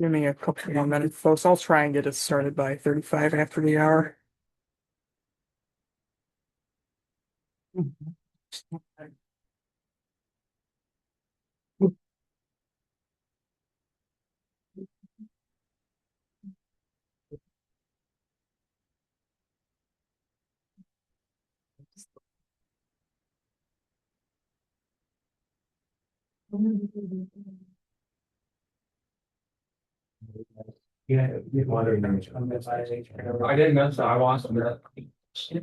Give me a couple more minutes, folks. I'll try and get it started by 35 after the hour. Yeah, I didn't know, so I watched the. Yeah.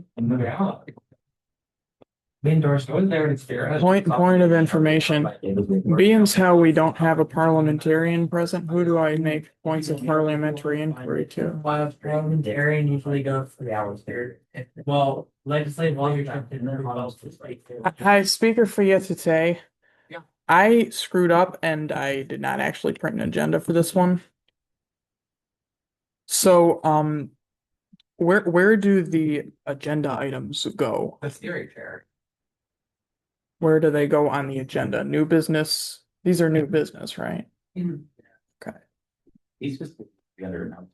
The endorsed, I was there in spirit. Point of information. Being how we don't have a parliamentarian present, who do I make points of parliamentary inquiry to? Parliamentarian usually goes 3 hours there. Well, legislative leadership didn't involve this right there. Hi, speaker for you today. Yeah. I screwed up and I did not actually print an agenda for this one. So, where do the agenda items go? The steering chair. Where do they go on the agenda? New business? These are new business, right? Okay. He's just the other announcement.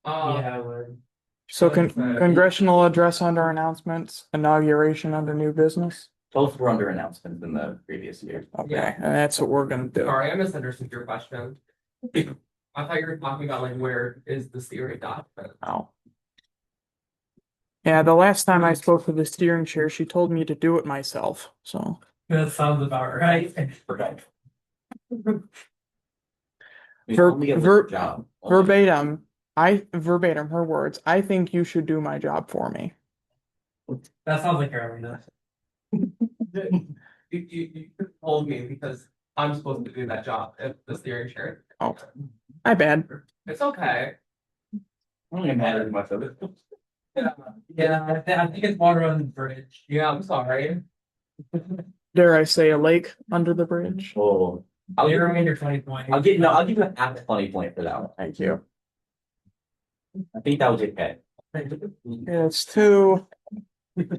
Yeah, So congressional address under announcements, inauguration under new business? Both were under announcements in the previous year. Okay, Yeah. and that's what we're gonna do. Sorry, I misunderstood your question. I thought you were talking about like where is the steering document? Oh. Yeah, the last time I spoke to the steering chair, she told me to do it myself, so. That sounds about right. Right. Verbatim, her words, I think you should do my job for me. That sounds like Carolina. You told me because I'm supposed to do that job at the steering chair. Oh, my bad. It's okay. I don't even matter much of it. Yeah, I think it's water on the bridge. Yeah, I'm sorry. Dare I say a lake under the bridge? Oh, I'll give you 20 points. I'll give you an half a funny point for that one. Thank you. I think that was okay. It's two. Want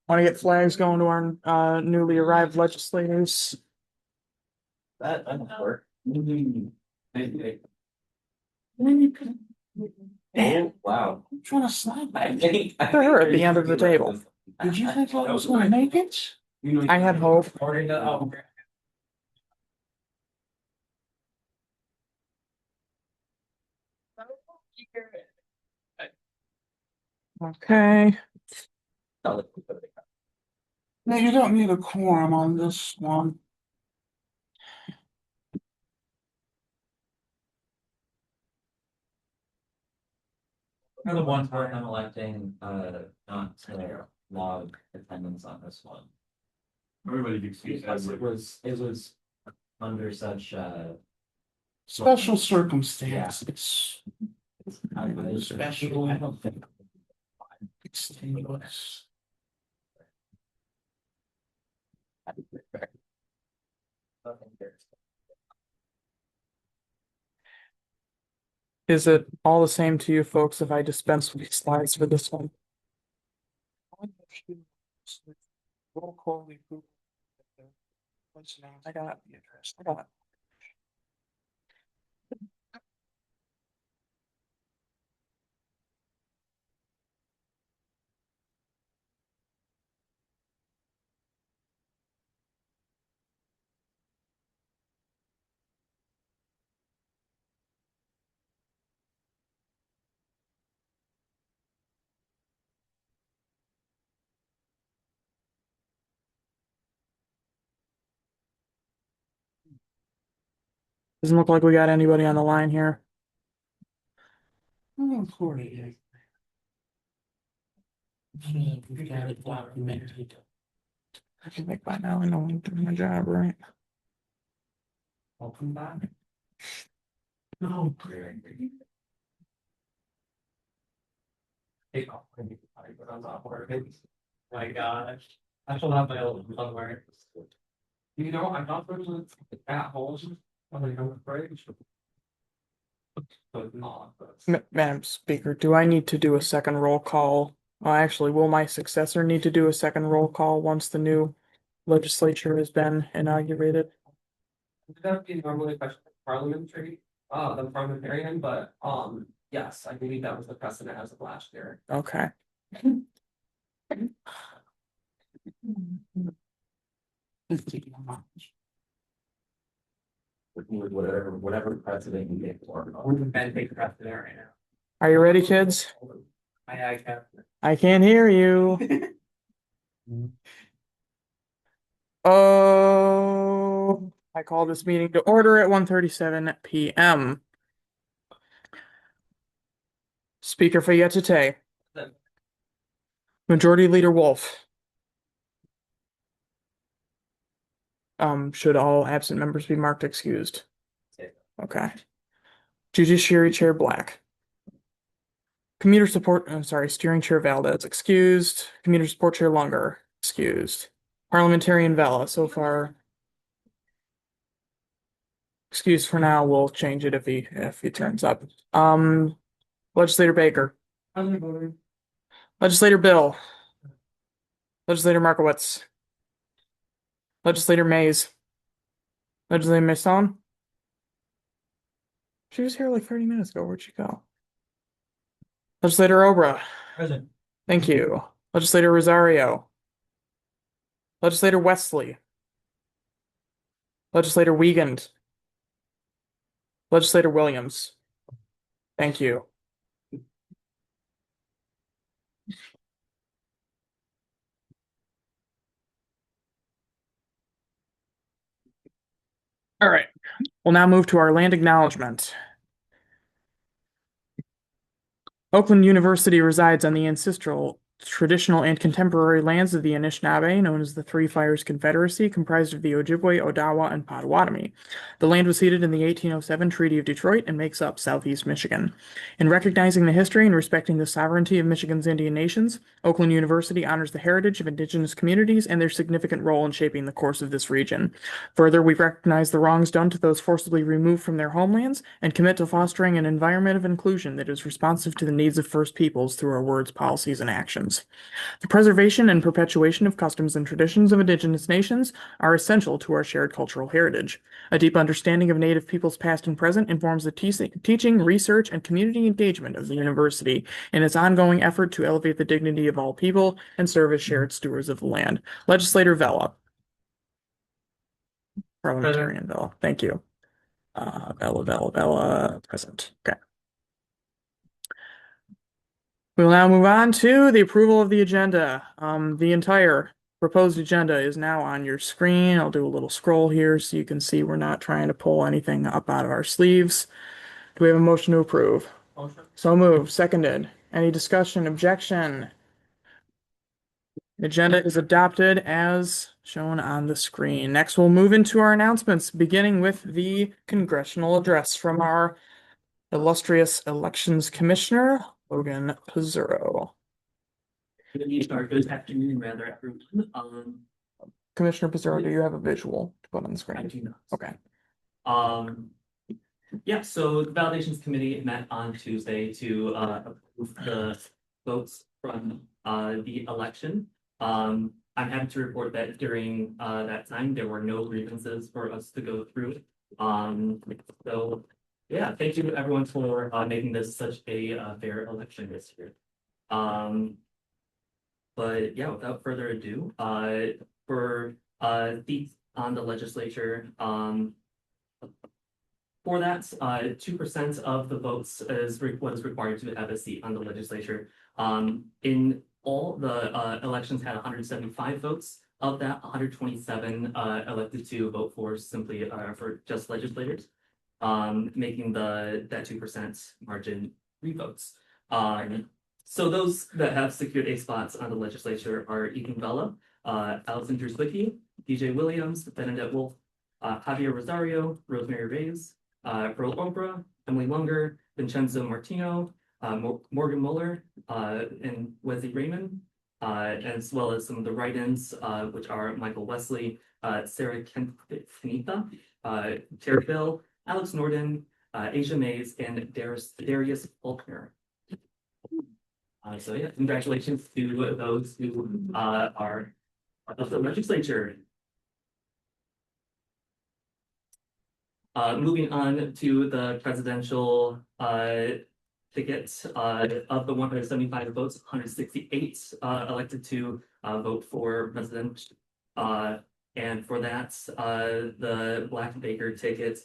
to get flags going to our newly arrived legislators? That might work. And wow. I'm trying to slide by. I her at the end of the table. Did you think I was going to make it? I had hope. Okay. Oh, No, you don't need a quorum on this one. For the one part I'm electing, not to log attendance on this one. Everybody can see Because that. it was under such, Special circumstances. special, I don't think. Extenuous. Is it all the same to you folks if I dispense with slides for this one? I got the address. I got it. Doesn't look like we got anybody on the line here. We got it documented. I can make by now. I know I'm doing my job, right? Welcome back. No. My gosh. I still have my old somewhere. You know, I'm not supposed to at holes on the old bridge. But not. Madam Speaker, do I need to do a second roll call? Actually, will my successor need to do a second roll call once the new legislature has been inaugurated? That would be normally a question of parliamentary, the parliamentarian, but, yes, I believe that was the precedent as of last year. Okay. Whatever precedent you get for. We've been taking precedent right now. Are you ready, kids? I can't. I can't hear you. Oh, I call this meeting to order at 1:37 p.m. Speaker Fayette. Majority Leader Wolf. Should all absent members be marked excused? Okay. Judiciary Chair Black. Commuter Support, I'm sorry, Steering Chair Valdez excused. Commuter Support Chair Lunger excused. Parliamentarian Vela so far excused for now. We'll change it if he turns up. Legislator Baker. Legislator Bill. Legislator Markowitz. Legislator Mays. Legislator Mason. She was here like 30 minutes ago. Where'd she go? Legislator Obra. Present. Thank you. Legislator Rosario. Legislator Wesley. Legislator Wiegand. Legislator Williams. Thank you. All right. We'll now move to our land acknowledgement. Oakland University resides on the ancestral, traditional, and contemporary lands of the Anishinaabe, known as the Three Fires Confederacy, comprised of the Ojibwe, Odawa, and Potawatomi. The land was ceded in the 1807 Treaty of Detroit and makes up southeast Michigan. In recognizing the history and respecting the sovereignty of Michigan's Indian nations, Oakland University honors the heritage of indigenous communities and their significant role in shaping the course of this region. Further, we recognize the wrongs done to those forcibly removed from their homelands and commit to fostering an environment of inclusion that is responsive to the needs of First Peoples through our words, policies, and actions. The preservation and perpetuation of customs and traditions of indigenous nations are essential to our shared cultural heritage. A deep understanding of Native peoples past and present informs the teaching, research, and community engagement of the university in its ongoing effort to elevate the dignity of all people and serve as shared stewards of the land. Legislator Vela. Parliamentarian Vela. Thank you. Vela, present. Okay. We'll now move on to the approval of the agenda. The entire proposed agenda is now on your screen. I'll do a little scroll here so you can see we're not trying to pull anything up out of our sleeves. Do we have a motion to approve? Motion. So moved. Seconded. Any discussion, objection? The agenda is adopted as shown on the screen. Next, we'll move into our announcements, beginning with the congressional address from our illustrious elections commissioner, Logan Pizzurro. Good afternoon, rather, everyone. Commissioner Pizzurro, do you have a visual to put on the I screen? do not. Okay. Yeah, so the validations committee met on Tuesday to approve the votes from the election. I'm happy to report that during that time, there were no grievances for us to go through. So yeah, thank you to everyone for making this such a fair election this year. But yeah, without further ado, for seats on the legislature, for that, 2% of the votes is what is required to have a seat on the legislature. In all, the elections had 175 votes. Of that, 127 elected to vote for simply for just legislators, making that 2% margin 3 votes. So those that have secured a spot on the legislature are Ethan Vela, Allison Druswicki, DJ Williams, Benedette Wolf, Javier Rosario, Rosemary Reyes, Pearl Oprah, Emily Lunger, Vincenzo Martino, Morgan Mueller, and Wesley Raymond, as well as some of the write-ins, which are Michael Wesley, Sarah Kenita, Terry Bill, Alex Norden, Asia Mays, and Darius Faulkner. So yeah, congratulations to those who are of the legislature. Moving on to the presidential tickets, of the 175 votes, 168 elected to vote for president. And for that, the Black Baker ticket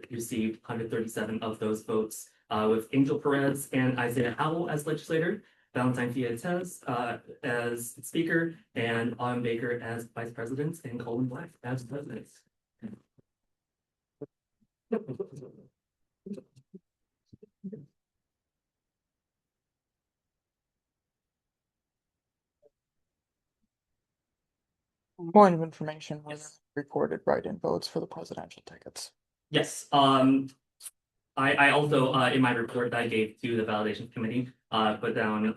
received 137 of those votes, with Angel Perez and Isaiah Howell as legislator, Valentine Fiatez as speaker, and Autumn Baker as vice president, and Colin Black as president. Point of information, was Yes. recorded write-in votes for the presidential tickets. Yes, I also, in my report that I gave to the validation committee, put down,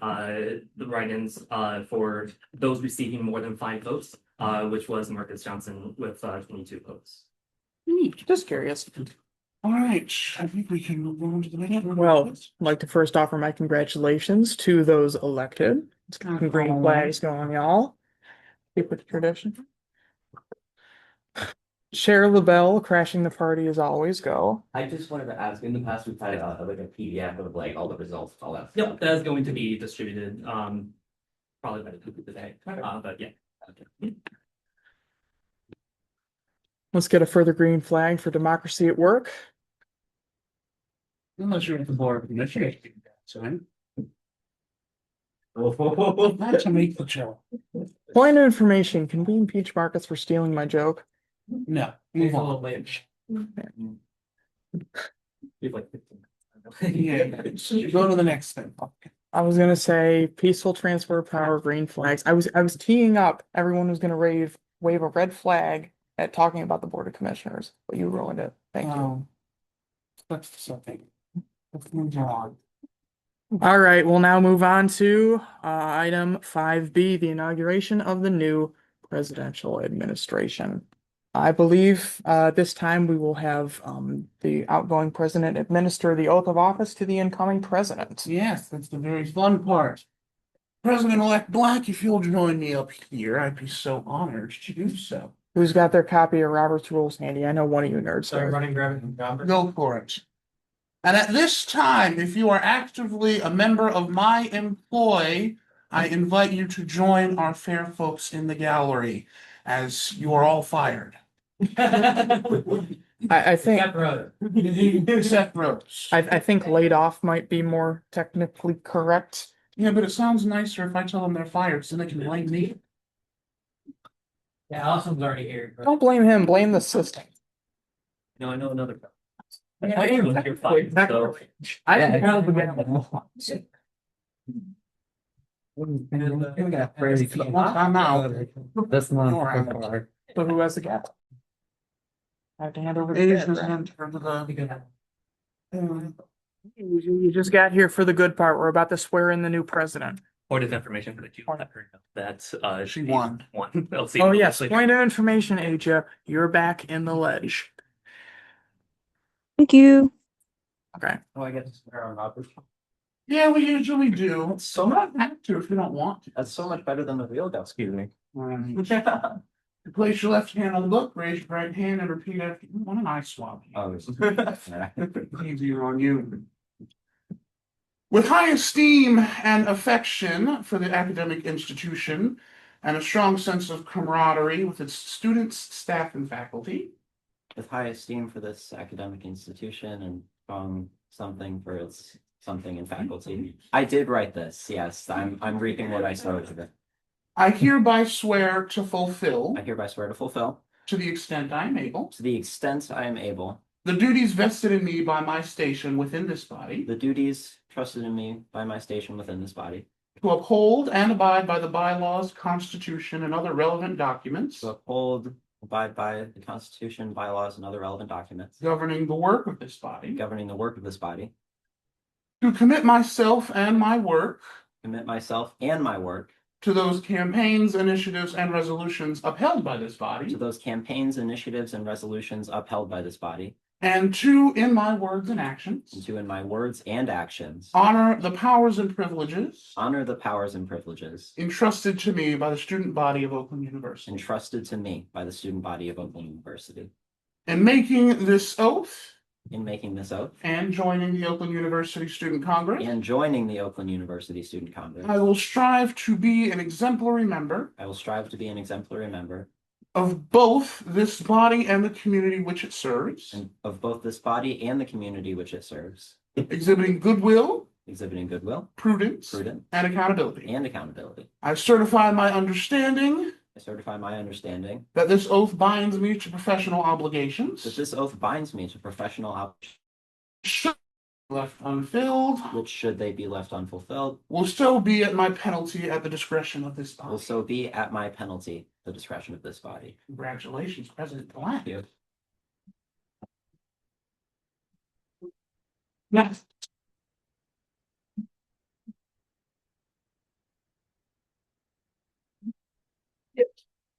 the write-ins, for those receiving more than 5 votes, which was Marcus Johnson with, 22 votes. Just curious. All right, I think we can move on to the next one. Well, I'd like to first offer my congratulations to those elected. It's kind of green flags going, y'all. Keep with the tradition. Chair LaBelle, crashing the party as always go. I just wanted to ask, in the past, we've had like a PDF of like all the results, all that. Yep, that is going to be distributed, probably by the end of the day, but yeah. Let's get a further green flag for democracy at work. Unless you're at the board of commissioners. So not to make the joke. Point of information, can we impeach Marcus for stealing my joke? No, He's move a on. little late. We've like 15. Yeah, go to the next thing. I was gonna say peaceful transfer of power, green flags. I was teeing up, everyone was gonna wave a red flag at talking about the Board of Commissioners, but you ruined it. Thank you. That's something. Let's move on. All right, we'll now move on to item 5B, the inauguration of the new presidential administration. I believe this time we will have the outgoing president administer the oath of office to the incoming president. Yes, that's the very fun part. President-elect Black, if you'll join me up here, I'd be so honored to do so. Who's got their copy of Robert's Rules handy? I know one of you nerds Sorry, does. running, grabbing. Go for it. And at this time, if you are actively a member of my employ, I invite you to join our fair folks in the gallery, as you are all fired. I think Except brother. Except Rose. I think laid off might be more technically correct. Yeah, but it sounds nicer if I tell them they're fired, so they can blame me. Yeah, Allison's already here. Don't blame him, blame the system. No, I know another. Yeah, You're fine, so- I Yeah, think probably I'm out. This month. So who has the gap? I have to hand over the Ladies bed, and right? gentlemen, You just got here for the good part. We're about to swear in the new president. Point of information for the two. That's She won. One. They'll see. Oh yes, point of information, Aja. You're back in the ledge. Thank you. Okay. Oh, I get to swear on Robert. Yeah, we usually do. So You much, don't have to if you don't want to. that's so much better than the real guy, excuse me. You place your left hand on the book, raise your right hand, and repeat after me. What an eye swab. Oh, it's- Easier on you. With high esteem and affection for the academic institution and a strong sense of camaraderie with its students, staff, and faculty, With high esteem for this academic institution and something for its something in faculty. I did write this, yes, I'm reaping what I sowed today. I hereby swear to fulfill, I hereby swear to fulfill, to the extent I am able, to the extent I am able, the duties vested in me by my station within this body, the duties trusted in me by my station within this body, to uphold and abide by the bylaws, constitution, and other relevant documents to uphold, abide by the Constitution, bylaws, and other relevant documents governing the work of this body, governing the work of this body, to commit myself and my work commit myself and my work to those campaigns, initiatives, and resolutions upheld by this to body, those campaigns, initiatives, and resolutions upheld by this body, and to, in my words and actions, and to, in my words and actions, honor the powers and privileges honor the powers and privileges entrusted to me by the student body of Oakland University. entrusted to me by the student body of Oakland University. In making this oath in making this oath and joining the Oakland University Student Congress, and joining the Oakland University Student Congress, I will strive to be an exemplary member I will strive to be an exemplary member of both this body and the community which it serves, of both this body and the community which it serves, exhibiting goodwill, exhibiting goodwill, prudence, prudence, and accountability. and accountability. I certify my understanding I certify my understanding that this oath binds me to professional obligations, that this oath binds me to professional obligations, should be left unfilled, which, should they be left unfulfilled, will so be at my penalty at the discretion of this will body. so be at my penalty, the discretion of this body. Congratulations, President-elect. Thank you. Next.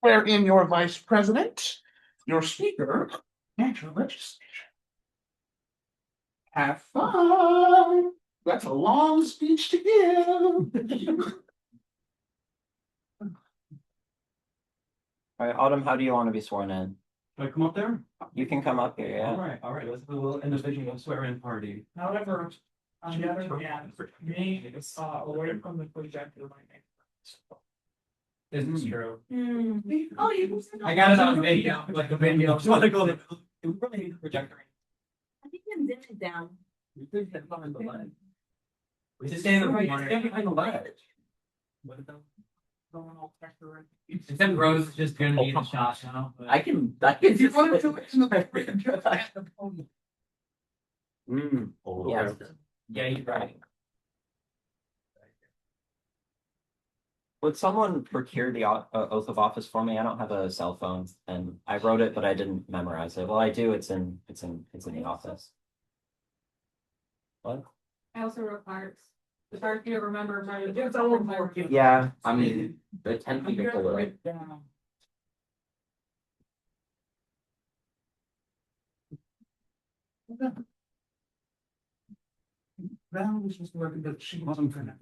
Wherein your vice president, your speaker, and your legislature. Have fun. That's a long speech to give. All right, Autumn, how do you want to be sworn in? Can I come up there? You can come up here, yeah. All right, let's do a little individual swear-in party. However, on the other hand, me, away from the projector, my name. Isn't true. Oh, you. I got it on video, like a video. Just want to go there. We really need a projector. I think I'm dim it down. We could stand behind the ledge. We just stand behind the ledge. What about? Except Rose is just gonna need a shot, you know? I can If you want to do it in the. Yes. Yeah, you're right. Would someone procure the oath of office for me? I don't have a cell phone and I wrote it, but I didn't memorize it. Well, I do. It's in the office. What? I also wrote parts. The part you remember, my. It's a little more. Yeah, I mean, the 10 people were it. Val was just working, but she wasn't gonna.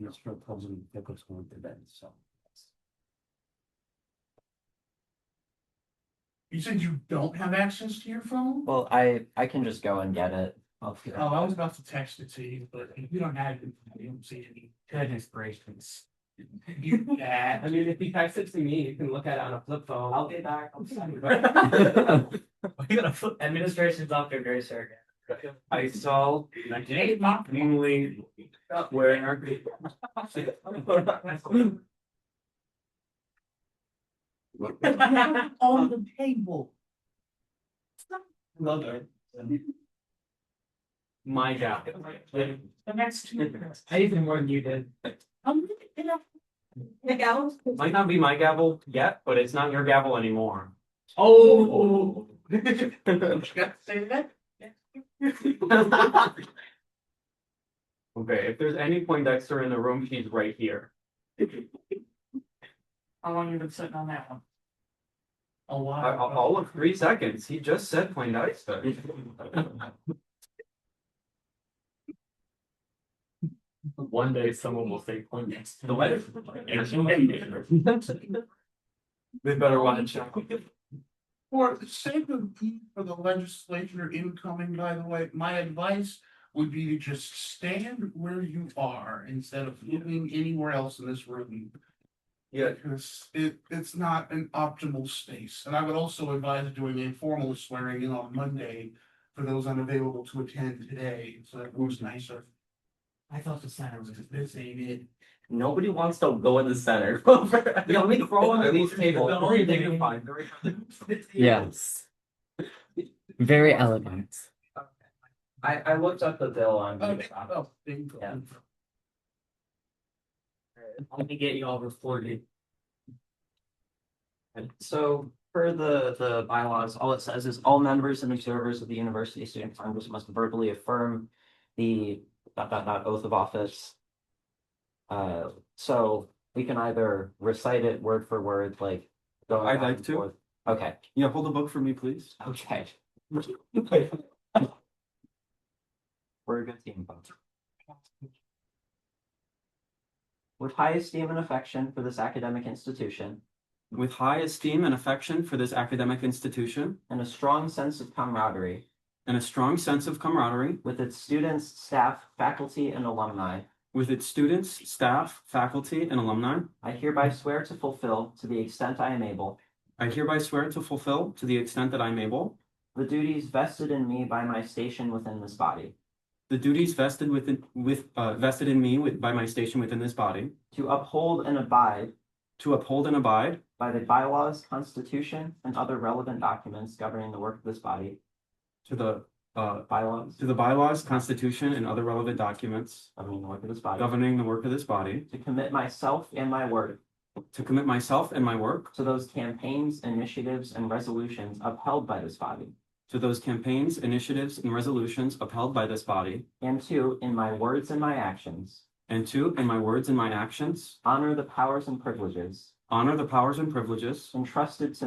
You said you don't have access to your phone? Well, I can just go and get it. Oh, I was about to text it to you, but if you don't have it, I don't see any. Goodness gracious. You bad. I mean, if you text it to me, you can look at it on a flip phone. I'll be back. I'm sorry. You gotta flip. Administration's off their very circuit. I saw 98 keenly where On the table. love it. My job. The next two. I even more than you did. The gals? Might not be my gavel yet, but it's not your gavel anymore. Oh. You got to say that? Okay, if there's any Poindexter in the room, she's right here. How long you been sitting on that one? A while. All of 3 seconds. He just said Poindexter. One day someone will say Poindexter. The letter. They better watch out. For the sake of good for the legislature incoming, by the way, my advice would be to just stand where you are instead of moving anywhere else in this room. Yeah. Because it's not an optimal space. And I would also advise doing a formal swearing in on Monday for those unavailable to attend today, so that moves nicer. I thought the center was this ain't it. Nobody wants to go in the center. Yeah, let me crawl under these tables. Very dignified. Yes. Very elegant. I looked up the bill on. Yeah. Let me get you all reported. So per the bylaws, all it says is all members and observers of the University Student Congress must verbally affirm the oath of office. So we can either recite it word for word, like go. I'd back like and to. forth. Okay. Yeah, hold the book for me, please. Okay. We're a good team, folks. With high esteem and affection for this academic institution, with high esteem and affection for this academic institution, and a strong sense of camaraderie and a strong sense of camaraderie with its students, staff, faculty, and alumni, with its students, staff, faculty, and alumni, I hereby swear to fulfill, to the extent I am able, I hereby swear to fulfill, to the extent that I am able, the duties vested in me by my station within this body, the duties vested in me by my station within this body, to uphold and abide to uphold and abide by the bylaws, constitution, and other relevant documents governing the work of this body, to the bylaws Constitution, and other relevant documents governing the work of this body, governing the work of this body, to commit myself and my work to commit myself and my work to those campaigns, initiatives, and resolutions upheld by this body, to those campaigns, initiatives, and resolutions upheld by this body, and to, in my words and my actions, and to, in my words and my actions, honor the powers and privileges honor the powers and privileges entrusted to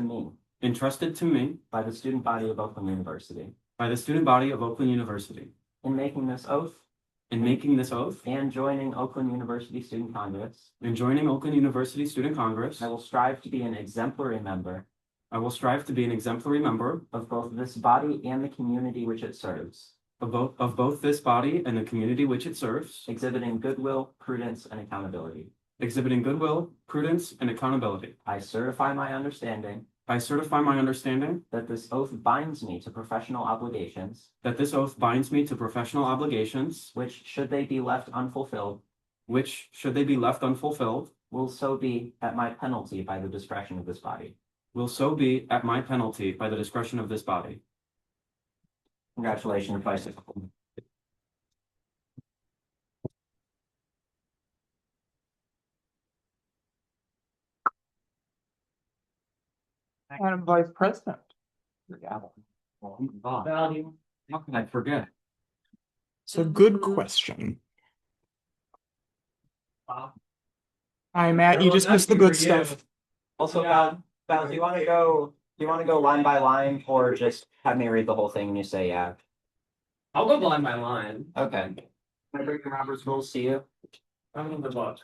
me by the student body of Oakland University. by the student body of Oakland University. In making this oath In making this oath and joining Oakland University Student Congress, and joining Oakland University Student Congress, I will strive to be an exemplary member I will strive to be an exemplary member of both this body and the community which it serves, of both this body and the community which it serves, exhibiting goodwill, prudence, and accountability. exhibiting goodwill, prudence, and accountability. I certify my understanding I certify my understanding that this oath binds me to professional obligations, that this oath binds me to professional obligations, which, should they be left unfulfilled, which, should they be left unfulfilled, will so be at my penalty by the discretion of this body. will so be at my penalty by the discretion of this body. Congratulations, Vice Principal. Madam Vice President. How can I forget? So good question. Hi, Matt, you just missed the good stuff. Also, Val, do you want to go line by line, or just have me read the whole thing and you say yeah? I'll go line by line. Okay. Can I bring the Robert's rules to you? I'm in the book.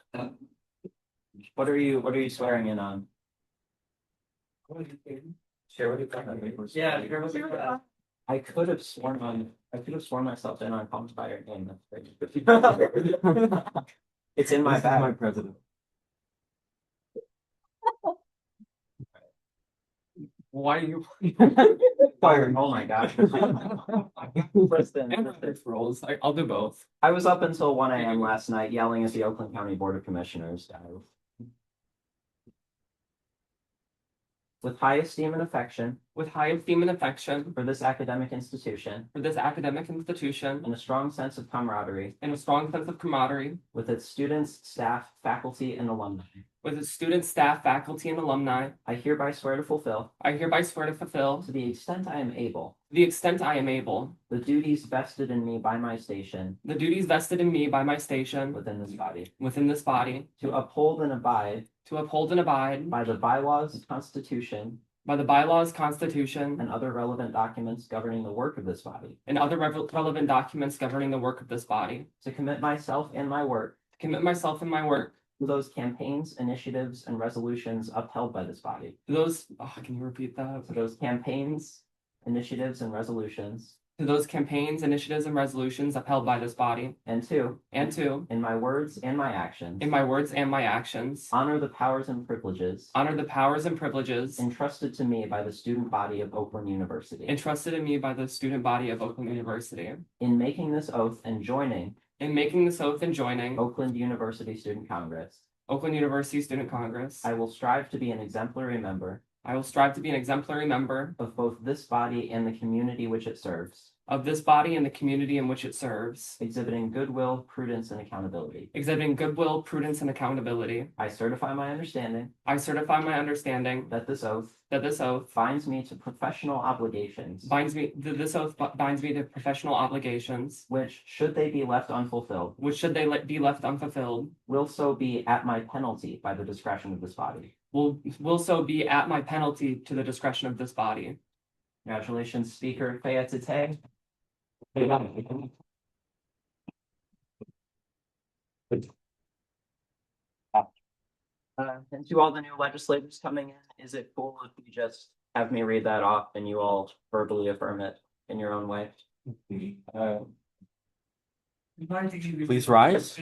What are you swearing in on? Share with you. Yeah, you're looking for that. I could have sworn myself in on Palms by your name. It's in my bag. My president. Why are you? Firing. Oh my gosh. Kristen, Roles. I'll do both. I was up until 1 a.m. last night yelling at the Oakland County Board of Commissioners. With high esteem and affection With high esteem and affection for this academic institution for this academic institution and a strong sense of camaraderie and a strong sense of camaraderie with its students, staff, faculty, and alumni, with its students, staff, faculty, and alumni, I hereby swear to fulfill, I hereby swear to fulfill, to the extent I am able, to the extent I am able, the duties vested in me by my station the duties vested in me by my station within this body, within this body, to uphold and abide to uphold and abide by the bylaws, constitution, by the bylaws, constitution, and other relevant documents governing the work of this body, and other relevant documents governing the work of this body, to commit myself and my work to commit myself and my work to those campaigns, initiatives, and resolutions upheld by this body, to those, can you repeat that? to those campaigns, initiatives, and resolutions, To those campaigns, initiatives, and resolutions upheld by this body, and to, in my words and my actions, my words and my actions, honor the powers and privileges honor the powers and privileges entrusted to me by the student body of Oakland University. entrusted in me by the student body of Oakland University. In making this oath and joining In making this oath and joining Oakland University Student Congress, Oakland University Student Congress, I will strive to be an exemplary member I will strive to be an exemplary member of both this body and the community which it serves, of this body and the community in which it serves, exhibiting goodwill, prudence, and accountability. exhibiting goodwill, prudence, and accountability. I certify my understanding I certify my understanding that this oath binds me to professional obligations, this oath binds me to professional obligations, which, should they be left unfulfilled, which should they be left unfulfilled, will so be at my penalty by the discretion of this body. will so be at my penalty to the discretion of this body. Congratulations, Speaker Fayette. And to all the new legislators coming in, is it cool if you just have me read that off and you all verbally affirm it in your own way? Please rise.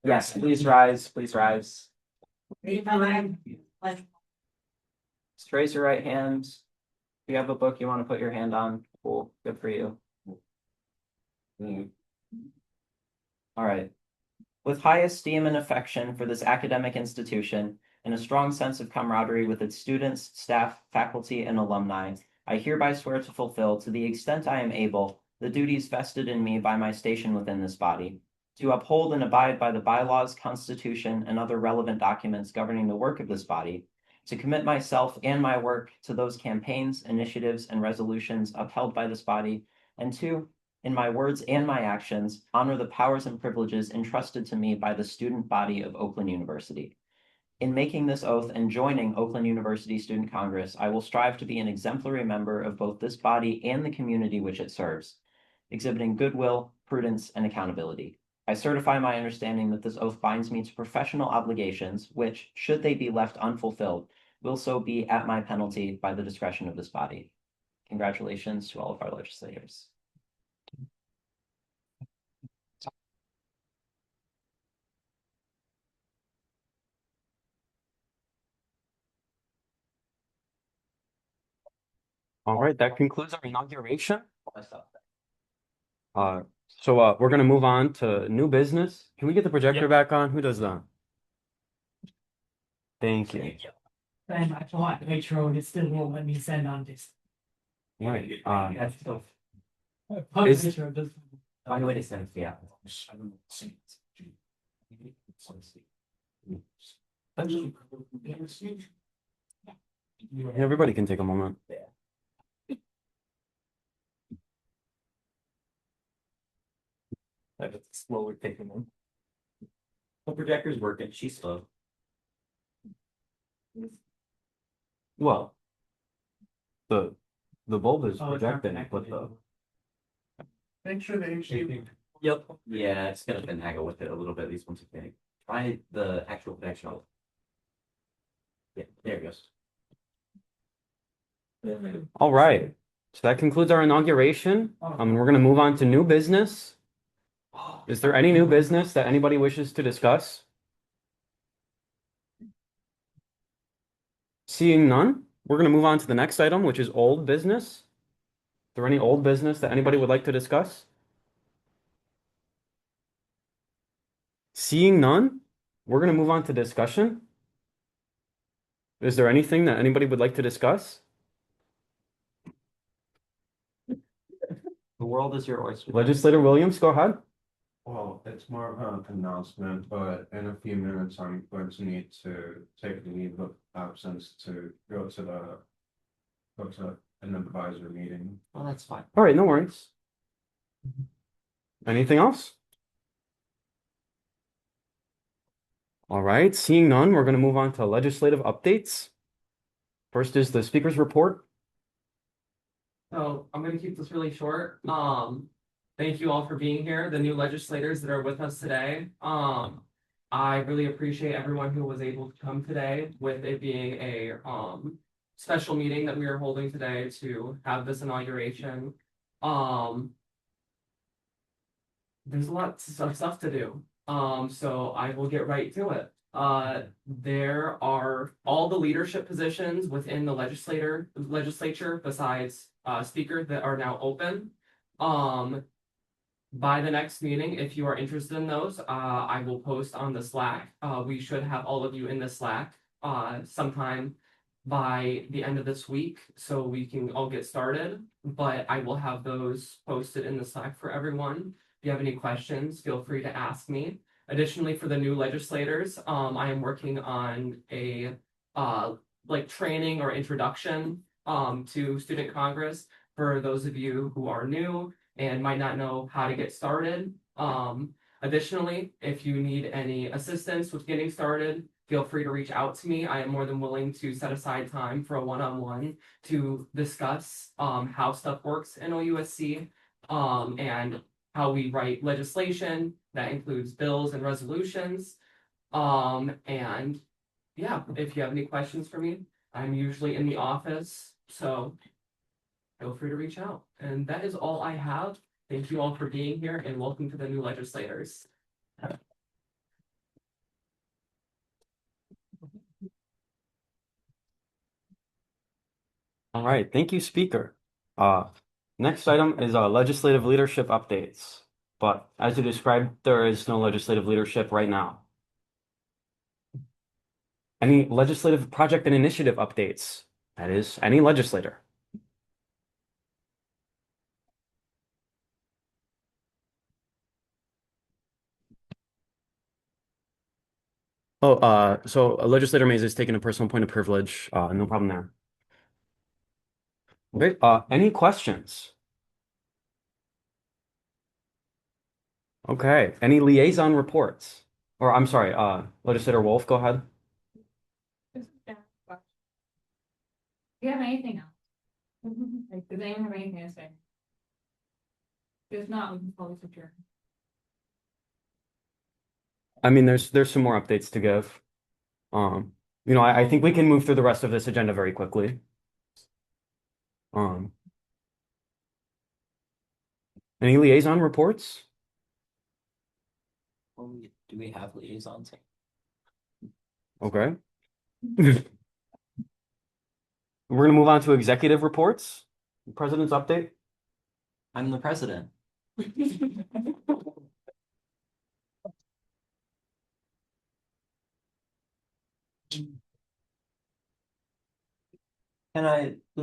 Yes, please rise, please rise. Just raise your right hand. If you have a book you want to put your hand on, cool, good for you. All right. With high esteem and affection for this academic institution and a strong sense of camaraderie with its students, staff, faculty, and alumni, I hereby swear to fulfill, to the extent I am able, the duties vested in me by my station within this body, to uphold and abide by the bylaws, constitution, and other relevant documents governing the work of this body, to commit myself and my work to those campaigns, initiatives, and resolutions upheld by this body, and to, in my words and my actions, honor the powers and privileges entrusted to me by the student body of Oakland University. In making this oath and joining Oakland University Student Congress, I will strive to be an exemplary member of both this body and the community which it serves, exhibiting goodwill, prudence, and accountability. I certify my understanding that this oath binds me to professional obligations, which, should they be left unfulfilled, will so be at my penalty by the discretion of this body. Congratulations to all of our legislators. All right, that concludes our inauguration. So we're gonna move on to new business. Can we get the projector back on? Who does that? Thank you. And I want to make sure it still won't let me send on this. All right. That's still. Is- By the way, to send, yeah. Everybody can take a moment. Slower taking them. The projector's working, she's slow. Well, the bulb is Oh, it's not projecting, but the Make sure the HD. Yep. Yeah, it's gonna finagle with it a little bit, these ones are big. Try the actual connection. Yeah, there it goes. all right. So that concludes our inauguration. We're gonna move on to new business. Is there any new business that anybody wishes to discuss? Seeing none, we're gonna move on to the next item, which is old business. Is there any old business that anybody would like to discuss? Seeing none, we're gonna move on to discussion. Is there anything that anybody would like to discuss? The world is your oyster. Legislator Williams, go ahead. Well, it's more of an announcement, but in a few minutes, I'm going to need to take leave of absence to go to an advisor meeting. Well, that's fine. All right, no worries. Anything else? All right, seeing none, we're going to move on to legislative updates. First is the speaker's report. So I'm gonna keep this really short. Thank you all for being here, the new legislators that are with us today. I really appreciate everyone who was able to come today, with it being a special meeting that we are holding today to have this inauguration. There's lots of stuff to do. So I will get right to it. There are all the leadership positions within the legislature besides speaker that are now open. By the next meeting, if you are interested in those, I will post on the Slack. We should have all of you in the Slack sometime by the end of this week, so we can all get started. But I will have those posted in the Slack for everyone. If you have any questions, feel free to ask me. Additionally, for the new legislators, I am working on a like training or introduction to Student Congress for those of you who are new and might not know how to get started. Additionally, if you need any assistance with getting started, feel free to reach out to me. I am more than willing to set aside time for a one-on-one to discuss how stuff works in OUSC and how we write legislation that includes bills and resolutions. And yeah, if you have any questions for me, I'm usually in the office, so feel free to reach out. And that is all I have. Thank you all for being here and welcome to the new legislators. All right, thank you, Speaker. Next item is legislative leadership updates. But as you described, there is no legislative leadership right now. Any legislative project and initiative updates? That is, any legislator. Oh, so Legislator Mays is taking a personal point of privilege. No problem there. Okay, any questions? Okay, any liaison reports? Or I'm sorry, Legislator Wolf, go ahead. Do you have anything else? Like, does anyone have anything to say? If not, we can close adjourn. I mean, there's some more updates to give. I think we can move through the rest of this agenda very quickly. Um, any liaison reports? Do we have liaisons? Okay. We're gonna move on to executive reports. President's update. I'm the president.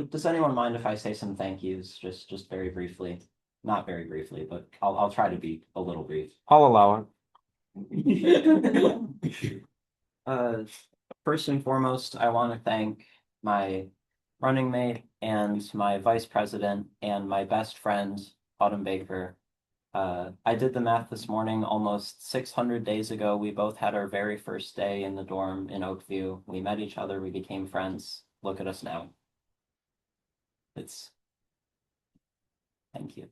Does anyone mind if I say some thank yous, just very briefly? Not very briefly, but I'll try to be a little brief. I'll allow it. First and foremost, I want to thank my running mate and my vice president and my best friend, Autumn Baker. I did the math this morning. Almost 600 days ago, we both had our very first day in the dorm in Oakview. We met each other, we became friends. Look at us now. Thank you.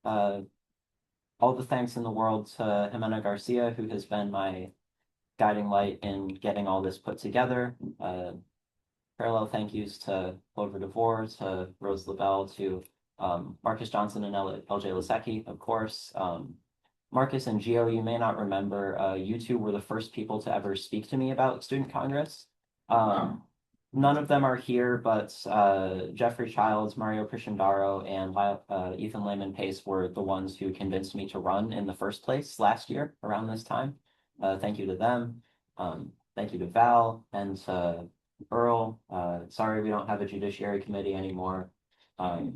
All the thanks in the world to Jimena Garcia, who has been my guiding light in getting all this put together. Parallel thank yous to Clover DeVore, to Rose LaBelle, to Marcus Johnson and LJ Lasecki, of course. Marcus and Gio, you may not remember, you two were the first people to ever speak to me about Student Congress. None of them are here, but Jeffrey Childs, Mario Crescendaro, and Ethan Lehman Pace were the ones who convinced me to run in the first place last year around this time. Thank you to them. Thank you to Val and to Earl. Sorry we don't have a judiciary committee anymore. The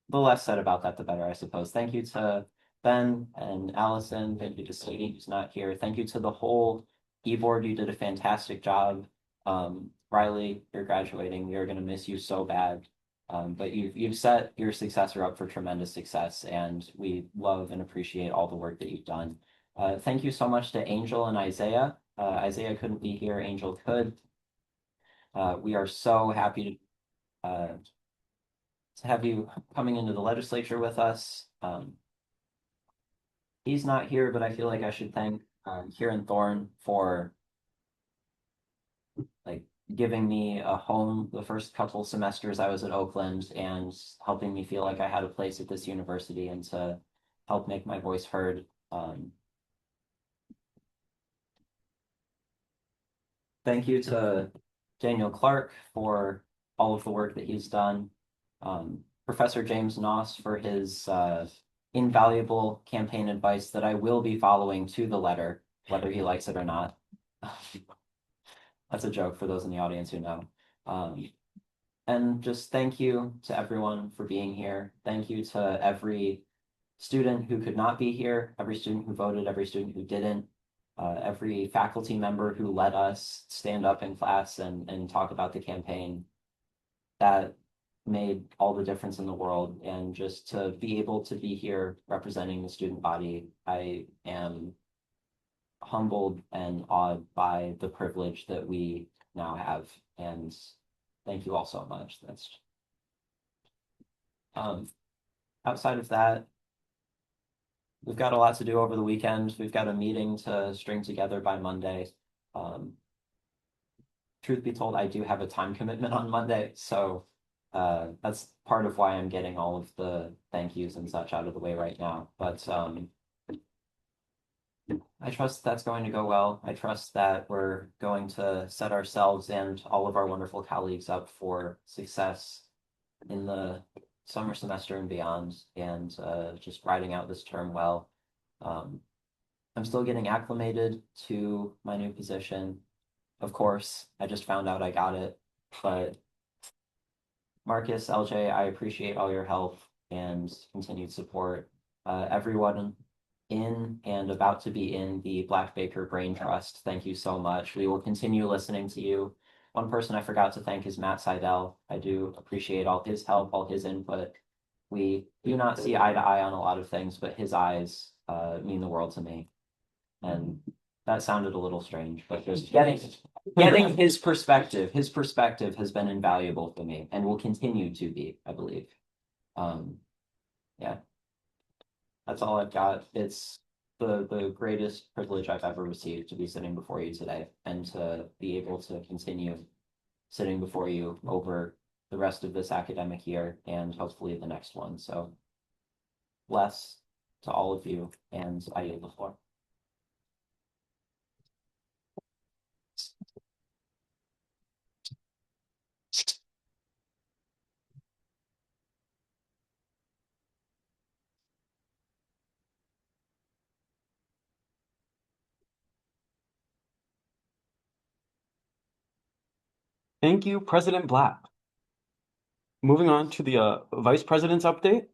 less said about that, the better, I suppose. Thank you to Ben and Allison. Thank you to Sadie, who's not here. Thank you to the whole e-board. You did a fantastic job. Riley, you're graduating. We are going to miss you so bad. But you've set your successor up for tremendous success, and we love and appreciate all the work that you've done. Thank you so much to Angel and Isaiah. Isaiah couldn't be here. Angel could. We are so happy to have you coming into the legislature with us. He's not here, but I feel like I should thank Kieran Thorne for giving me a home the first couple semesters I was at Oakland and helping me feel like I had a place at this university and to help make my voice heard. Thank you to Daniel Clark for all of the work that he's done. Professor James Noss for his invaluable campaign advice that I will be following to the letter, whether he likes it or not. That's a joke for those in the audience who know. And just thank you to everyone for being here. Thank you to every student who could not be here, every student who voted, every student who didn't, every faculty member who let us stand up in class and talk about the campaign. That made all the difference in the world. And just to be able to be here representing the student body, I am humbled and awed by the privilege that we now have. And thank you all so much. That's outside of that, we've got a lot to do over the weekend. We've got a meeting to string together by Monday. Truth be told, I do have a time commitment on Monday, so that's part of why I'm getting all of the thank yous and such out of the way right now. But I trust that's going to go well. I trust that we're going to set ourselves and all of our wonderful colleagues up for success in the summer semester and beyond, and just riding out this term well. I'm still getting acclimated to my new position. Of course, I just found out I got it, but Marcus, LJ, I appreciate all your help and continued support. Everyone in and about to be in the Black Baker Brain Trust, thank you so much. We will continue listening to you. One person I forgot to thank is Matt Seidel. I do appreciate all his help, all his input. We do not see eye to eye on a lot of things, but his eyes mean the world to me. And that sounded a little strange, but just getting his perspective has been invaluable for me and will continue to be, I believe. Yeah, that's all I've got. It's the greatest privilege I've ever received to be sitting before you today and to be able to continue sitting before you over the rest of this academic year and hopefully the next one. So bless to all of you, and I yield the floor. Thank you, President Black. Moving on to the Vice President's update.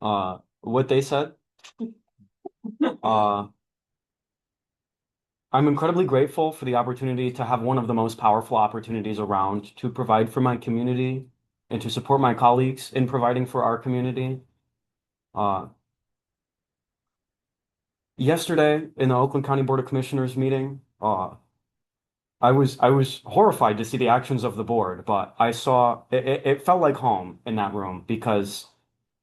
What they said. I'm incredibly grateful for the opportunity to have one of the most powerful opportunities around to provide for my community and to support my colleagues in providing for our community. Yesterday in the Oakland County Board of Commissioners meeting, I was horrified to see the actions of the board, but I saw it felt like home in that room because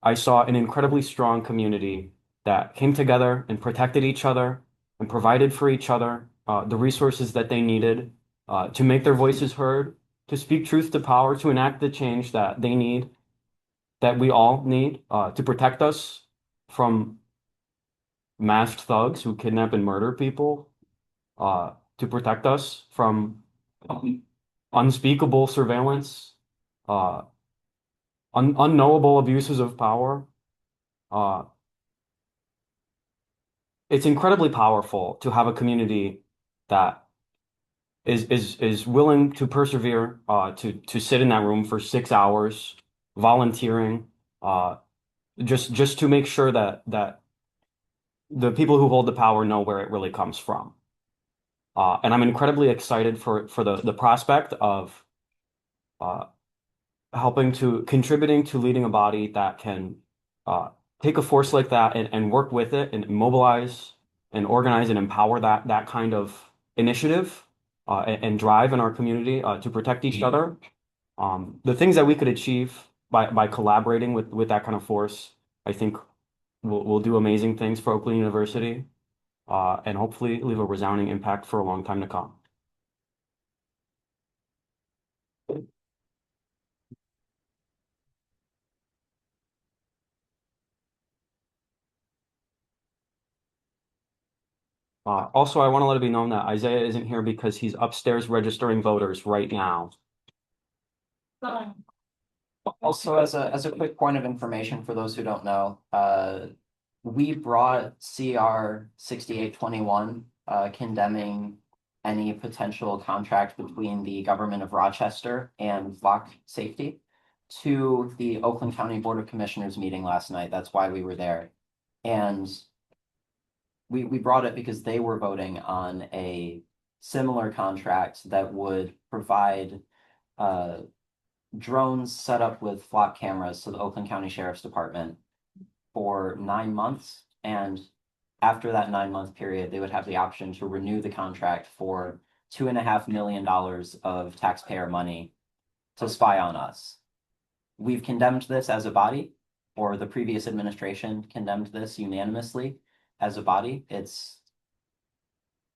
I saw an incredibly strong community that came together and protected each other and provided for each other the resources that they needed to make their voices heard, to speak truth to power, to enact the change that they need, that we all need to protect us from masked thugs who kidnap and murder people, to protect us from unspeakable surveillance, unknowable abuses of power. It's incredibly powerful to have a community that is willing to persevere, to sit in that room for 6 hours, volunteering, just to make sure that the people who hold the power know where it really comes from. And I'm incredibly excited for the prospect of contributing to leading a body that can take a force like that and work with it and mobilize and organize and empower that kind of initiative and drive in our community to protect each other. The things that we could achieve by collaborating with that kind of force, I think will do amazing things for Oakland University and hopefully leave a resounding impact for a long time to come. Also, I want to let it be known that Isaiah isn't here because he's upstairs registering voters right now. Also, as a quick point of information for those who don't know, we brought CR 6821 condemning any potential contract between the government of Rochester and Flock Safety to the Oakland County Board of Commissioners meeting last night. That's why we were there. And we brought it because they were voting on a similar contract that would provide drones set up with flock cameras to the Oakland County Sheriff's Department for 9 months. And after that 9-month period, they would have the option to renew the contract for $2.5 million of taxpayer money to spy on us. We've condemned this as a body, or the previous administration condemned this unanimously as a body. It's,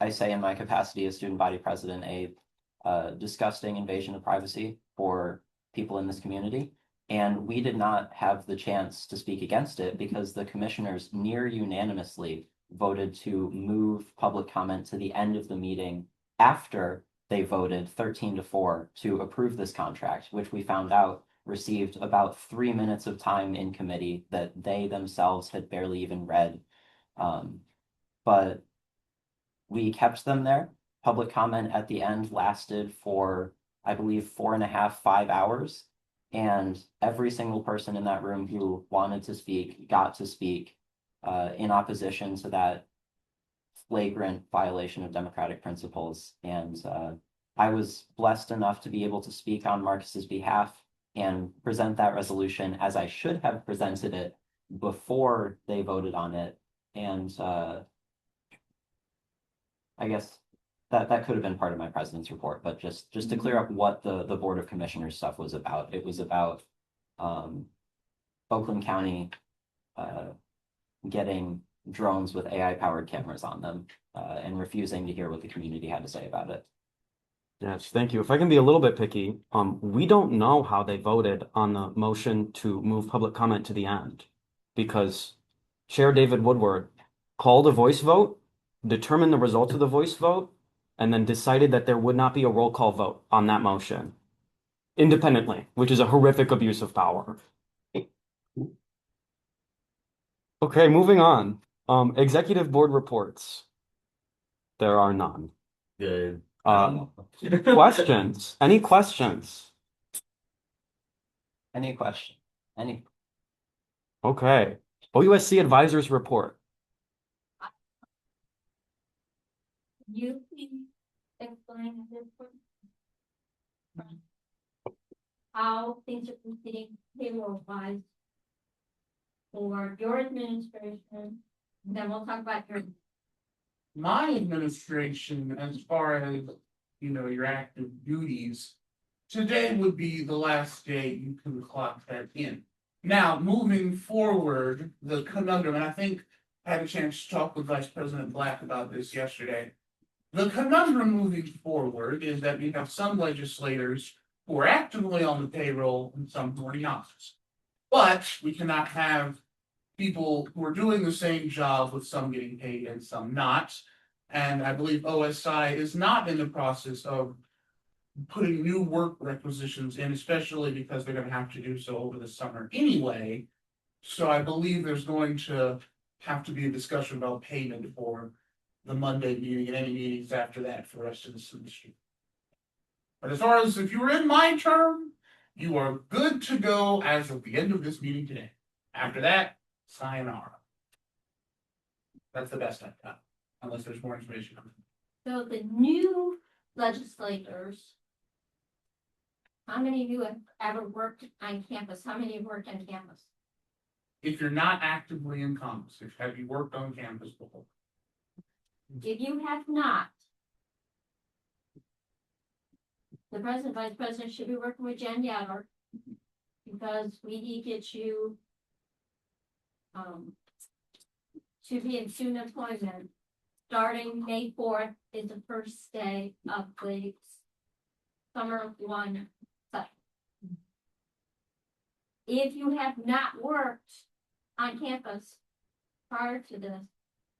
I say in my capacity as student body president, a disgusting invasion of privacy for people in this community. And we did not have the chance to speak against it because the commissioners near unanimously voted to move public comment to the end of the meeting after they voted 13-4 to approve this contract, which we found out received about 3 minutes of time in committee that they themselves had barely even read. But we kept them there. Public comment at the end lasted for, I believe, 4.5, 5 hours. And every single person in that room who wanted to speak got to speak in opposition to that flagrant violation of democratic principles. And I was blessed enough to be able to speak on Marcus's behalf and present that resolution as I should have presented it before they voted on it. And I guess that could have been part of my president's report, but just to clear up what the Board of Commissioners stuff was about. It was about Oakland County getting drones with AI powered cameras on them and refusing to hear what the community had to say about it. Yes, thank you. If I can be a little bit picky, we don't know how they voted on the motion to move public comment to the end because Chair David Woodward called a voice vote, determined the result of the voice vote, and then decided that there would not be a roll call vote on that motion independently, which is a horrific abuse of power. Okay, moving on. Executive board reports. There are none. Good. Questions? Any questions? Any question? Any? Okay. OUSC advisors report. You please explain at this point how things are proceeding payroll wise for your administration. Then we'll talk about your. My administration, as far as, your active duties, today would be the last day you can clock that in. Now, moving forward, the conundrum, and I think I had a chance to talk with Vice President Black about this yesterday. The conundrum moving forward is that we have some legislators who are actively on the payroll and some who are not. But we cannot have people who are doing the same job with some getting paid and some not. And I believe OSI is not in the process of putting new work requisitions in, especially because they're going to have to do so over the summer anyway. So I believe there's going to have to be a discussion about payment for the Monday meeting and any meetings after that for the rest of the semester. But as far as if you were in my term, you are good to go as of the end of this meeting today. After that, sayonara. That's the best I've got, unless there's more information coming. So the new legislators, how many of you have ever worked on campus? How many have worked on campus? If you're not actively in Congress, have you worked on campus before? If you have not, the president, vice president should be working with Jen Yatter because we need to get you to be in student employment. Starting May 4th is the first day of the summer 1 session. If you have not worked on campus prior to this,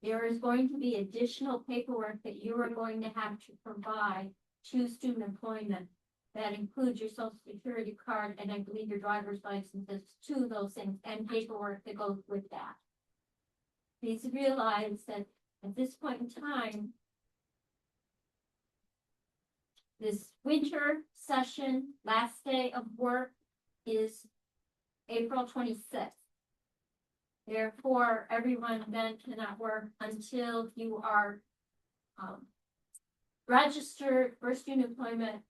there is going to be additional paperwork that you are going to have to provide to student employment. That includes your social security card and I believe your driver's licenses, two of those things, and paperwork that goes with that. Please realize that at this point in time, this winter session, last day of work is April 26th. Therefore, everyone then cannot work until you are registered for student employment,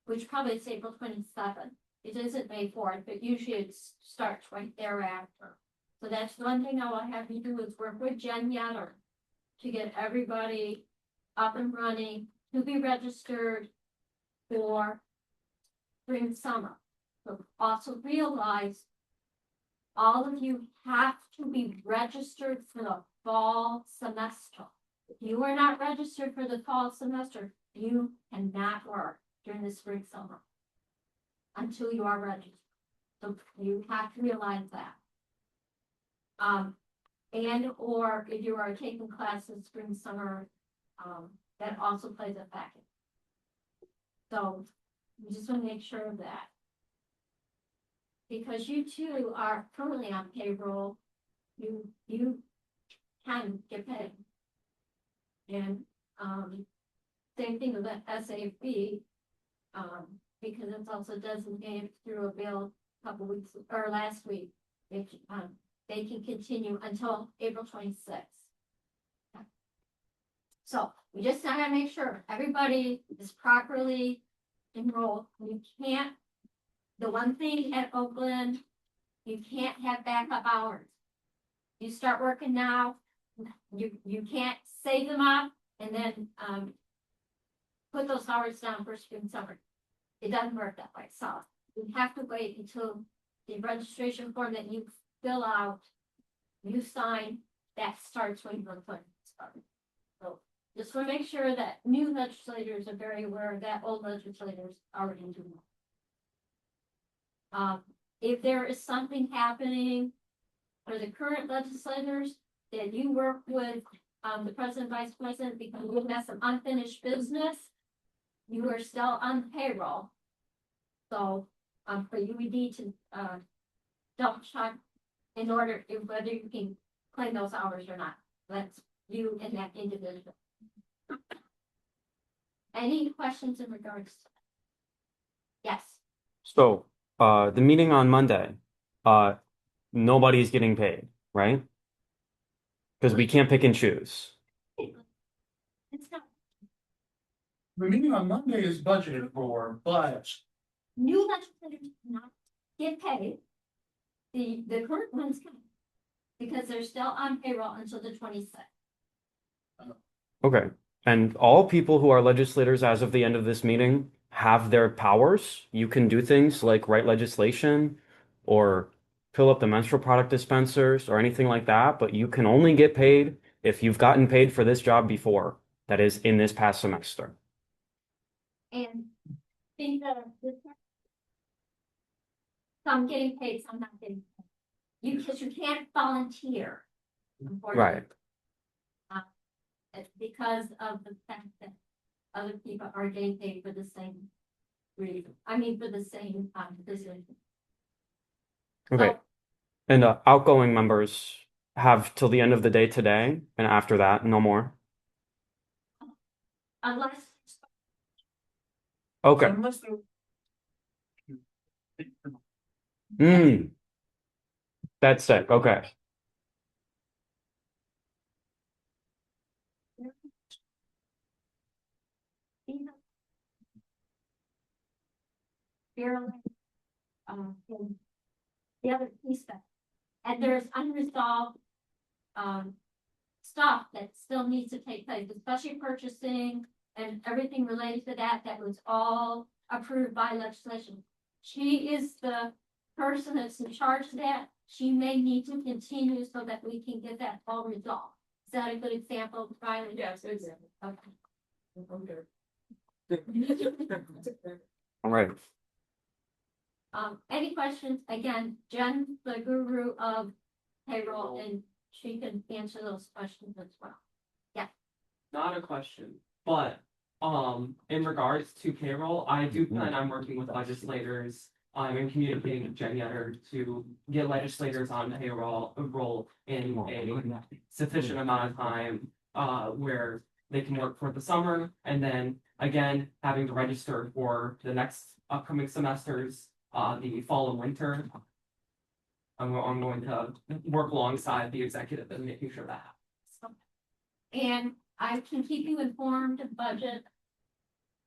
which probably is April 27th. It isn't May 4th, but usually it starts right thereafter. So that's one thing I will have you do is work with Jen Yeller to get everybody up and running to be registered for spring summer. But also realize all of you have to be registered for the fall semester. If you are not registered for the fall semester, you cannot work during the spring summer until you are registered. So you have to realize that. And or if you are taking classes spring, summer, that also plays a factor. So we just want to make sure of that. Because you too are currently on payroll, you can get paid. And same thing with the SAB, because it's also designated through a bill a couple weeks or last week. They can continue until April 26th. So we just gotta make sure everybody is properly enrolled. You can't, the one thing at Oakland, you can't have backup hours. You start working now, you can't save them up and then put those hours down for spring summer. It doesn't work that way. So you have to wait until the registration form that you fill out, you sign, that starts when you're putting start. So just want to make sure that new legislators are very aware of that, old legislators already do. If there is something happening for the current legislators, that you work with the president, vice president, because you have some unfinished business, you are still on payroll. So for you, we need to double check in order if whether you can claim those hours or not. That's you and that individual. Any questions in regards to that? Yes. So, the meeting on Monday, nobody's getting paid, right? Because we can't pick and choose. It's not The meeting on Monday is budgeted for, but new legislators cannot get paid. The current ones can, because they're still on payroll until the 26th. Okay. And all people who are legislators as of the end of this meeting have their powers. You can do things like write legislation or fill up the menstrual product dispensers or anything like that, but you can only get paid if you've gotten paid for this job before, that is in this past semester. And think that some getting paid, some not getting paid. Because you can't volunteer. Unfortunately. Right. It's because of the fact that other people are getting paid for the same reason. I mean, for the same position. Okay. So, And outgoing members have till the end of the day today, and after that, no more. unless Okay. unless they're That's sick. Okay. barely, in the other piece that, and there's unresolved stuff that still needs to take place, especially purchasing and everything related to that, that was all approved by legislation. She is the person that's in charge of that. She may need to continue so that we can get that all resolved. Is that a good example, Riley? Yes, exactly. Okay. All right. Any questions? Again, Jen, the guru of payroll, and she can answer those questions as well. Not a question, but in regards to payroll, I do plan on working with legislators and communicating with Jen Yetter to get legislators on payroll roll in a sufficient amount of time where they can work for the summer, and then again having to register for the next upcoming semesters, the fall and winter. I'm going to work alongside the executive and making sure that happens. And I can keep you informed of budget,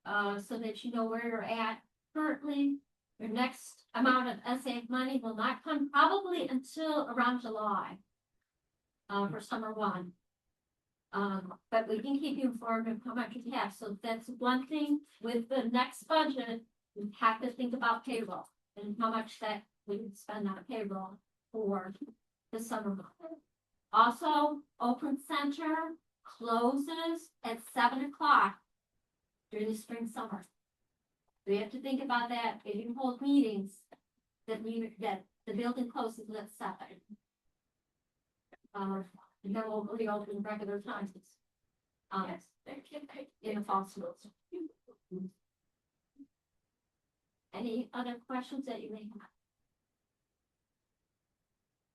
so that you know where you're at. Currently, your next amount of SF money will not come probably until around July, for summer one. But we can keep you informed of how much you have. So that's one thing with the next budget, you have to think about payroll and how much that we would spend on payroll. for the summer month. Also, Oakland Center closes at 7 o'clock during the spring summer. So you have to think about that if you hold meetings, that the building closes at 7. And then we'll reopen regular times. In the fall schools. Any other questions that you may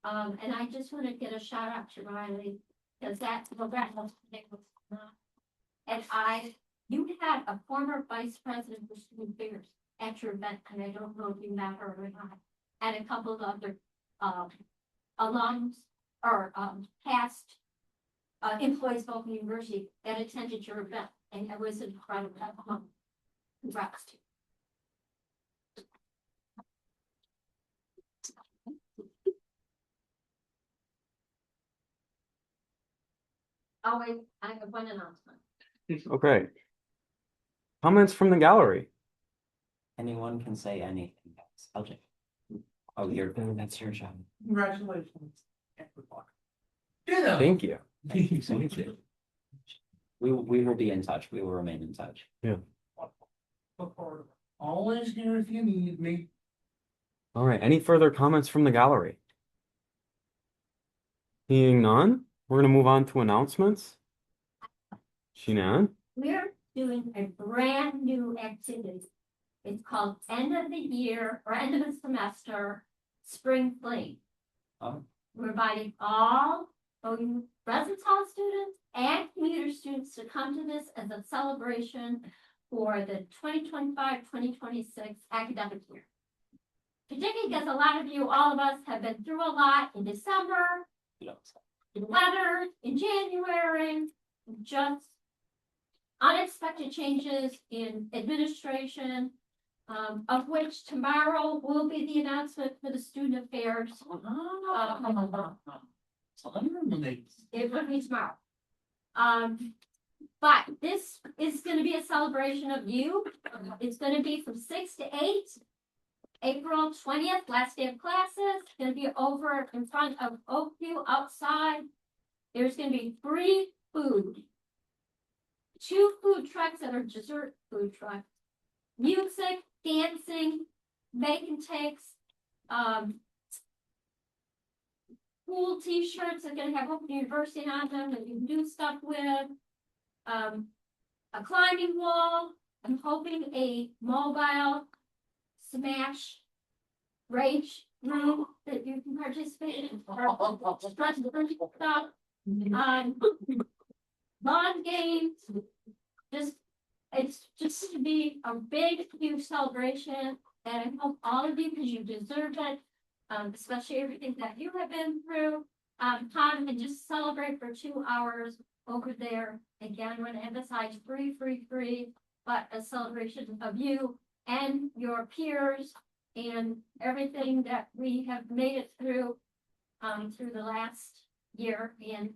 have? And I just want to get a shout out to Riley, because that, and you had a former vice president for student affairs at your event, and I don't know if you met her or not, and a couple of other, alums or, past, employees of Oakland University that attended your event, and it was incredible. Congrats to you. Oh, wait, I have one announcement. Okay. Comments from the gallery? Anyone can say anything. LJ. Oh, that's your job. Congratulations. Thank you. Thank you so much. We will be in touch. We will remain in touch. Always here if you need me. All right. Any further comments from the gallery? Seeing none, we're going to move on to announcements. Shenan? We're doing a brand new activity. It's called end of the year or end of the semester spring fling. Oh. We're inviting all OU residence hall students and commuter students to come to this as a celebration for the 2025-2026 academic year. Particularly because a lot of you, all of us, have been through a lot in December, in weather, in January, just unexpected changes in administration, of which tomorrow will be the announcement for the student affairs. It will be tomorrow. But this is going to be a celebration of you. It's going to be from 6 to 8. April 20th, last day of classes. It's going to be over in front of Oakview outside. There's going to be free food. 2 food trucks that are dessert food trucks. Music, dancing, make and takes. Cool t-shirts that are going to have Oakland University on them that you can do stuff with. A climbing wall. I'm hoping a mobile smash rage room that you can participate in. Stuff. Bond games. It's just to be a big, huge celebration. And I hope all of you, because you deserve it, especially everything that you have been through, come and just celebrate for 2 hours over there. Again, we're going to emphasize free, but a celebration of you and your peers and everything that we have made it through, through the last year, and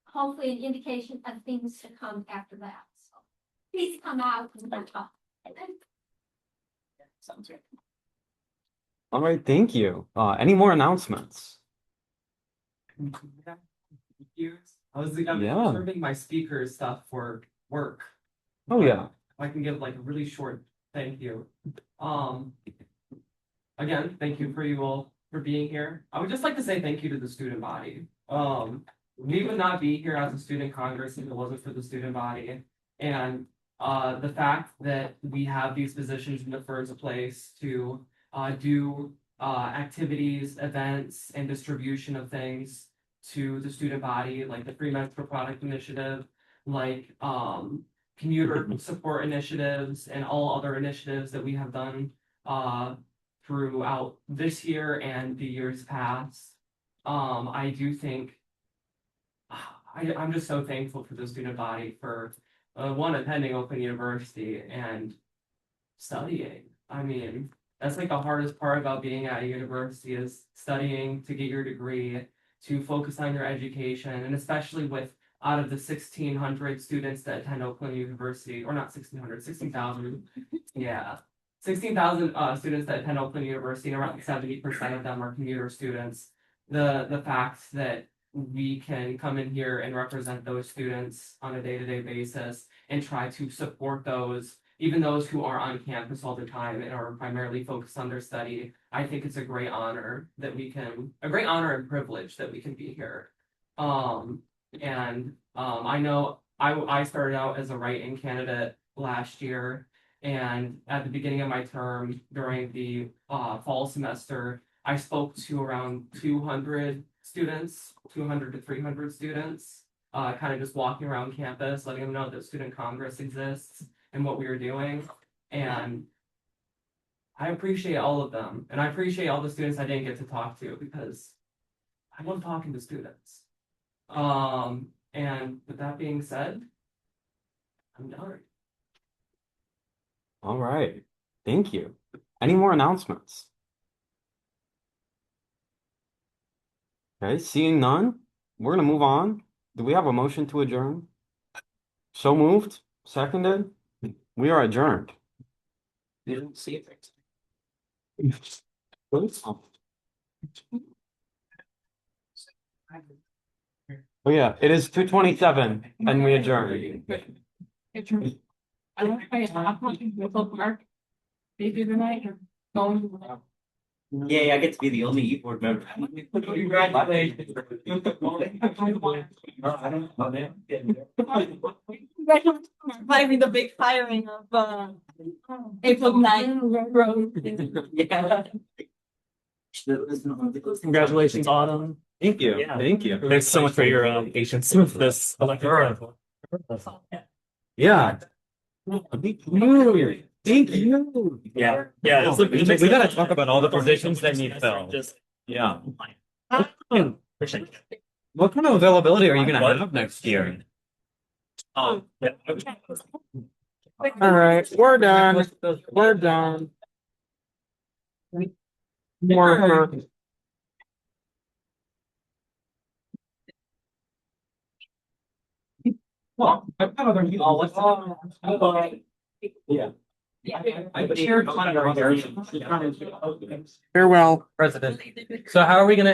hopefully an indication of things to come after that. So please come out and talk. Sounds good. All right. Thank you. Any more announcements? I was Yeah. observing my speaker stuff for work. Oh, yeah. I can give like a really short thank you. Again, thank you for you all for being here. I would just like to say thank you to the student body. We would not be here as a student congress if it wasn't for the student body. And the fact that we have these positions in the first place to do activities, events, and distribution of things to the student body, like the Free Menstrual Product Initiative, like commuter support initiatives, and all other initiatives that we have done throughout this year and the years past. I do think I'm just so thankful for the student body for one, attending Oakland University and studying. I mean, that's like the hardest part about being at a university is studying to get your degree, to focus on your education, and especially with out of the 1,600 students that attend Oakland University, or not 1,600, 16,000. Yeah, 16,000 students that attend Oakland University, and around 70% of them are commuter students. The fact that we can come in here and represent those students on a day-to-day basis and try to support those, even those who are on campus all the time and are primarily focused on their study, I think it's a great honor and privilege that we can be here. I know I started out as a write-in candidate last year, and at the beginning of my term during the fall semester, I spoke to around 200 students, 200 to 300 students, kind of just walking around campus, letting them know that Student Congress exists and what we are doing. And I appreciate all of them, and I appreciate all the students I didn't get to talk to because I love talking to students. And with that being said, I'm done. All right. Thank you. Any more announcements? Okay, seeing none, we're gonna move on. Do we have a motion to adjourn? So moved, seconded. We are adjourned. You didn't see it. Oh yeah, it is 2:27 and we adjourn. Yeah, I get to be the only e-board member. Congratulations. Surviving the big firing of April 9th. Yeah. Congratulations, Autumn. Thank you. Yeah. Thank you. Thanks so much for your patience with this electric. Yeah. Thank you. Yeah, yeah. We gotta talk about all the positions that need filled. Just Yeah. appreciate it. What kind of availability are you gonna have next year? Yeah. All right, we're done. We're done. More for Well, I've got other meetings. Yeah. I chaired one of our farewell. president. So how are we gonna